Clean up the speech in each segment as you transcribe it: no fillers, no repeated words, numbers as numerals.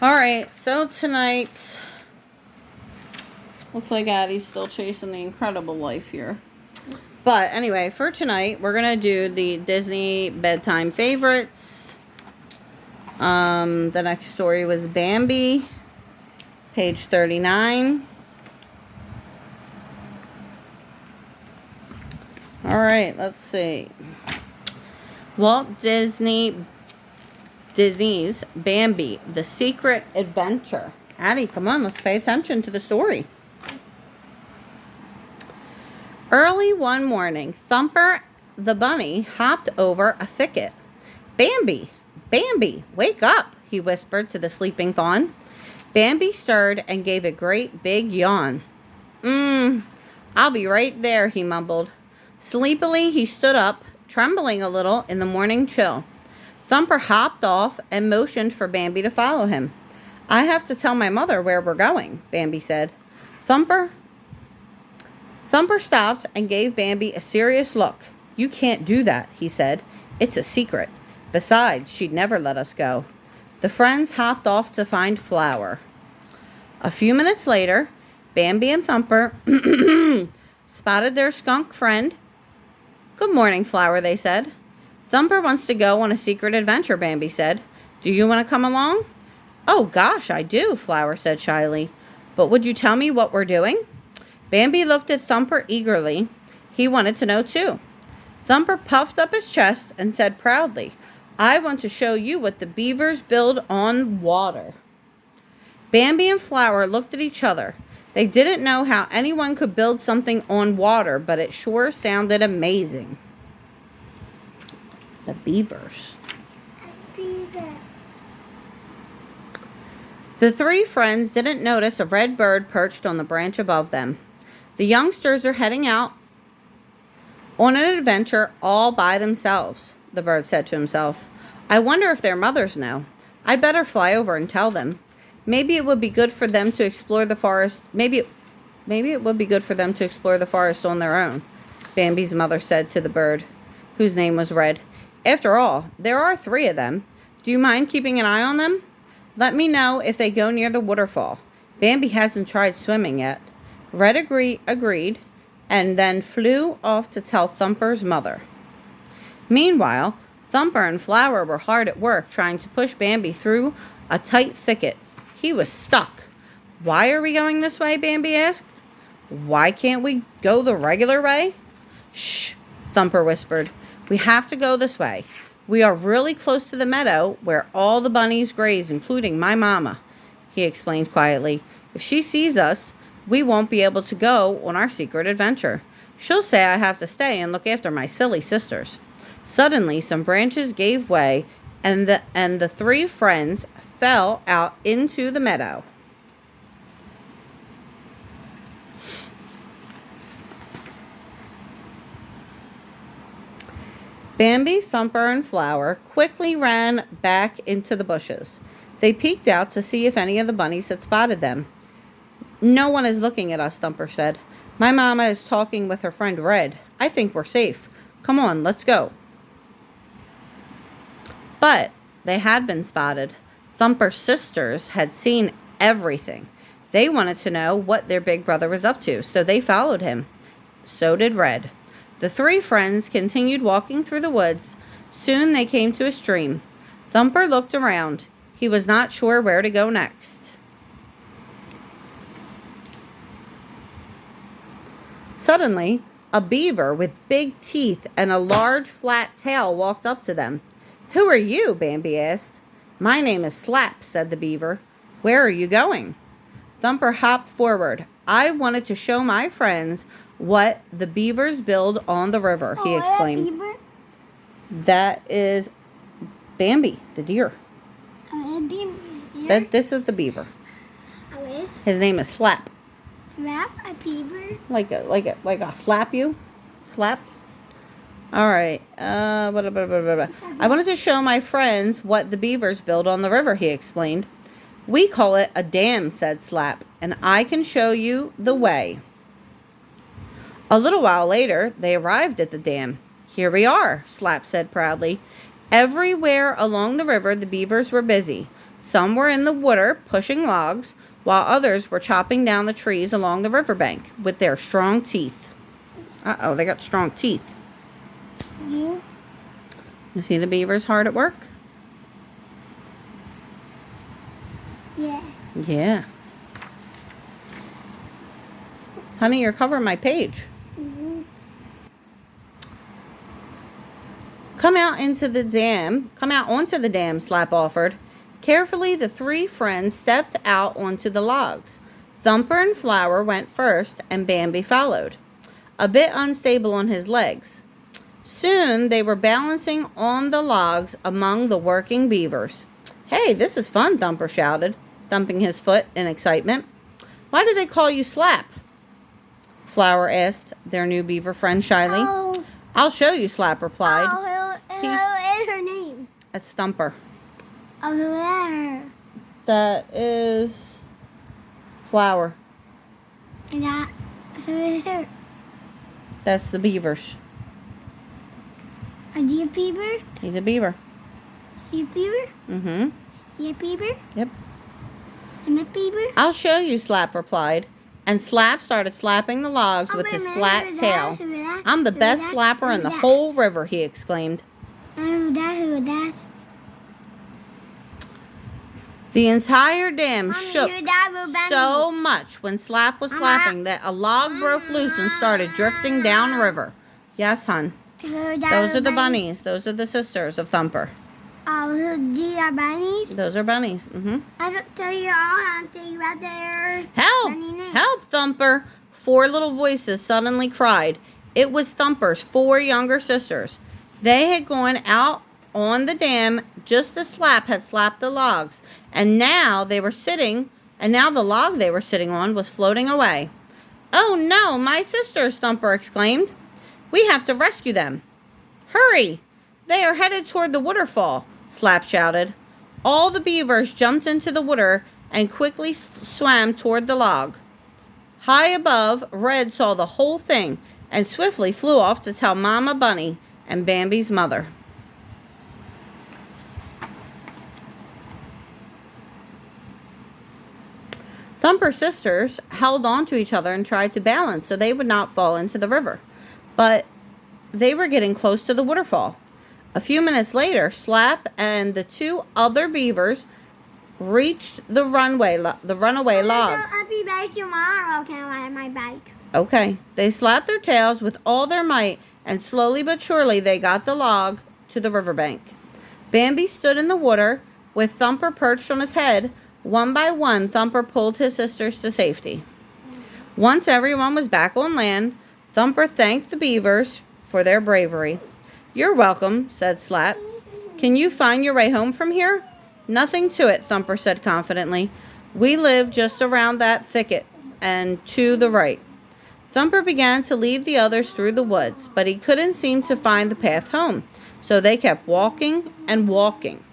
Alright, so tonight, looks like Addie's still chasing the incredible life here. But anyway, for tonight, we're going to do the Disney bedtime favorites. The next story was Bambi, page 39. Alright, let's see. Walt Disney's Bambi, The Secret Adventure. Addie, come on, let's pay attention to the story. Early one morning, Thumper the bunny hopped over a thicket. Bambi, Bambi, wake up, he whispered to the sleeping fawn. Bambi stirred and gave a great big yawn. I'll be right there, he mumbled. Sleepily, he stood up, trembling a little in the morning chill. Thumper hopped off and motioned for Bambi to follow him. I have to tell my mother where we're going, Bambi said. Thumper stopped and gave Bambi a serious look. You can't do that, he said. It's a secret. Besides, she'd never let us go. The friends hopped off to find Flower. A few minutes later, Bambi and Thumper spotted their skunk friend. Good morning, Flower, they said. Thumper wants to go on a secret adventure, Bambi said. Do you want to come along? Oh, gosh, I do, Flower said shyly. But would you tell me what we're doing? Bambi looked at Thumper eagerly. He wanted to know, too. Thumper puffed up his chest and said proudly, I want to show you what the beavers build on water. Bambi and Flower looked at each other. They didn't know how anyone could build something on water, but it sure sounded amazing. The beavers. The three friends didn't notice a red bird perched on the branch above them. The youngsters are heading out on an adventure all by themselves, the bird said to himself. I wonder if their mothers know. I'd better fly over and tell them. Maybe it would be good for them to explore the forest. Maybe it would be good for them to explore the forest on their own, Bambi's mother said to the bird, whose name was Red. After all, there are 3 of them. Do you mind keeping an eye on them? Let me know if they go near the waterfall. Bambi hasn't tried swimming yet. Red agreed, and then flew off to tell Thumper's mother. Meanwhile, Thumper and Flower were hard at work trying to push Bambi through a tight thicket. He was stuck. Why are we going this way? Bambi asked. Why can't we go the regular way? Shh, Thumper whispered. We have to go this way. We are really close to the meadow where all the bunnies graze, including my mama, he explained quietly. If she sees us, we won't be able to go on our secret adventure. She'll say I have to stay and look after my silly sisters. Suddenly, some branches gave way, and the 3 friends fell out into the meadow. Bambi, Thumper, and Flower quickly ran back into the bushes. They peeked out to see if any of the bunnies had spotted them. No one is looking at us, Thumper said. My mama is talking with her friend Red. I think we're safe. Come on, let's go. But they had been spotted. Thumper's sisters had seen everything. They wanted to know what their big brother was up to, so they followed him. So did Red. The 3 friends continued walking through the woods. Soon they came to a stream. Thumper looked around. He was not sure where to go next. Suddenly, a beaver with big teeth and a large flat tail walked up to them. Who are you? Bambi asked. My name is Slap, said the beaver. Where are you going? Thumper hopped forward. I wanted to show my friends what the beavers build on the river, he explained. That is Bambi, the deer. This is the beaver. His name is Slap. Slap a beaver? Like a slap you? Slap? Alright. I wanted to show my friends what the beavers build on the river, he explained. We call it a dam, said Slap, and I can show you the way. A little while later, they arrived at the dam. Here we are, Slap said proudly. Everywhere along the river, the beavers were busy. Some were in the water pushing logs, while others were chopping down the trees along the riverbank with their strong teeth. Uh-oh, they got strong teeth. Yeah. You see the beavers hard at work? Yeah. Yeah. Honey, you're covering my page. Mm-hmm. Come out onto the dam, Slap offered. Carefully, the three friends stepped out onto the logs. Thumper and Flower went first, and Bambi followed, a bit unstable on his legs. Soon, they were balancing on the logs among the working beavers. Hey, this is fun, Thumper shouted, thumping his foot in excitement. Why do they call you Slap? Flower asked their new beaver friend shyly. Oh. I'll show you, Slap replied. Who is her name? That's Thumper. Oh, who is her? That is Flower. And that, who is her? That's the beavers. Are you a beaver? He's a beaver. You a beaver? Mm-hmm. You a beaver? Yep. I'm a beaver? I'll show you, Slap replied. And Slap started slapping the logs with his flat tail. I'm the best slapper in the whole river, he exclaimed. Who that? The entire dam Mommy, shook who that? so much when Slap was slapping that a log broke loose and started drifting downriver. Yes, hon. Those are the bunnies. Those are the sisters of Thumper. Oh, these are bunnies? Those are bunnies. Mm-hmm. I don't tell you all. I'm telling you right there. Help! Bunny names. Help, Thumper! 4 little voices suddenly cried. It was Thumper's 4 younger sisters. They had gone out on the dam just as Slap had slapped the logs, and now the log they were sitting on was floating away. Oh no, my sisters! Thumper exclaimed. We have to rescue them. Hurry! They are headed toward the waterfall, Slap shouted. All the beavers jumped into the water and quickly swam toward the log. High above, Red saw the whole thing and swiftly flew off to tell Mama Bunny and Bambi's mother. Thumper's sisters held on to each other and tried to balance so they would not fall into the river. But they were getting close to the waterfall. A few minutes later, Slap and the 2 other beavers reached the runaway log. I'll be back tomorrow. Can I ride my bike? Okay. They slapped their tails with all their might, and slowly but surely they got the log to the riverbank. Bambi stood in the water with Thumper perched on his head. One by one, Thumper pulled his sisters to safety. Once everyone was back on land, Thumper thanked the beavers for their bravery. You're welcome, said Slap. Can you find your way home from here? Nothing to it, Thumper said confidently. We live just around that thicket and to the right. Thumper began to lead the others through the woods, but he couldn't seem to find the path home, so they kept walking and walking.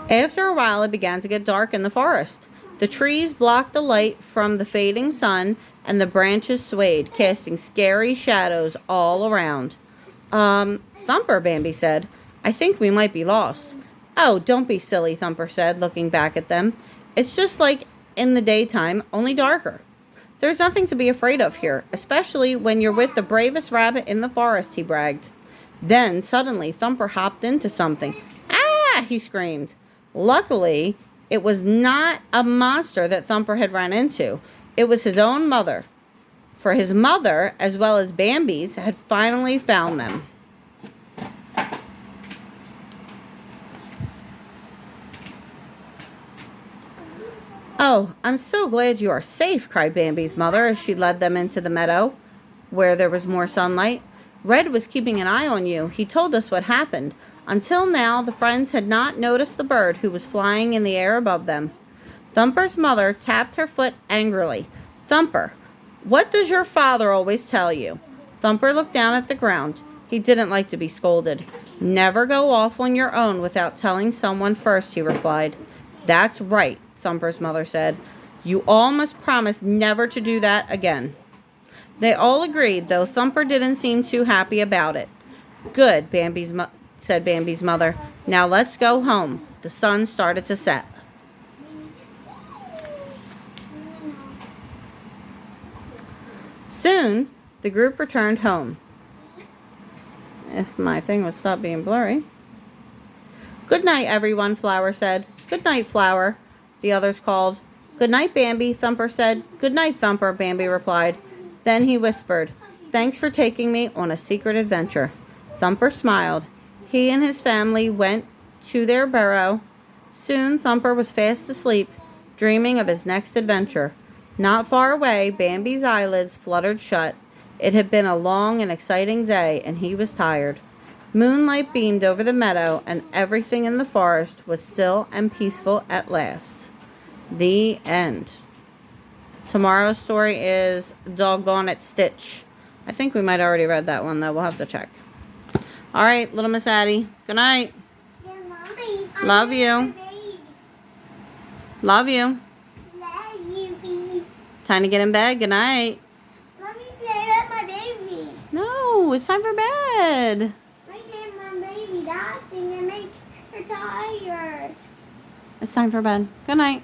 After a while, it began to get dark in the forest. The trees blocked the light from the fading sun, and the branches swayed, casting scary shadows all around. Thumper, Bambi said, I think we might be lost. Oh, don't be silly, Thumper said, looking back at them. It's just like in the daytime, only darker. There's nothing to be afraid of here, especially when you're with the bravest rabbit in the forest, he bragged. Then, suddenly, Thumper hopped into something. Ah! He screamed. Luckily, it was not a monster that Thumper had run into. It was his own mother. For his mother, as well as Bambi's, had finally found them. Oh, I'm so glad you are safe, cried Bambi's mother as she led them into the meadow, where there was more sunlight. Red was keeping an eye on you. He told us what happened. Until now, the friends had not noticed the bird who was flying in the air above them. Thumper's mother tapped her foot angrily. Thumper, what does your father always tell you? Thumper looked down at the ground. He didn't like to be scolded. Never go off on your own without telling someone first, he replied. That's right, Thumper's mother said. You all must promise never to do that again. They all agreed, though Thumper didn't seem too happy about it. Good, said Bambi's mother. Now let's go home. The sun started to set. Soon, the group returned home. If my thing would stop being blurry. Good night, everyone, Flower said. Good night, Flower, the others called. Good night, Bambi, Thumper said. Good night, Thumper, Bambi replied. Then he whispered, Thanks for taking me on a secret adventure. Thumper smiled. He and his family went to their burrow. Soon, Thumper was fast asleep, dreaming of his next adventure. Not far away, Bambi's eyelids fluttered shut. It had been a long and exciting day, and he was tired. Moonlight beamed over the meadow, and everything in the forest was still and peaceful at last. The end. Tomorrow's story is Doggone It, Stitch. I think we might already read that one, though. We'll have to check. All right, little Miss Addie. Good night. Good morning. Love you. Love you. Love you, baby. Time to get in bed. Good night. Let me play with my baby. No, it's time for bed. I get my baby that thing and make her tired. It's time for bed. Good night.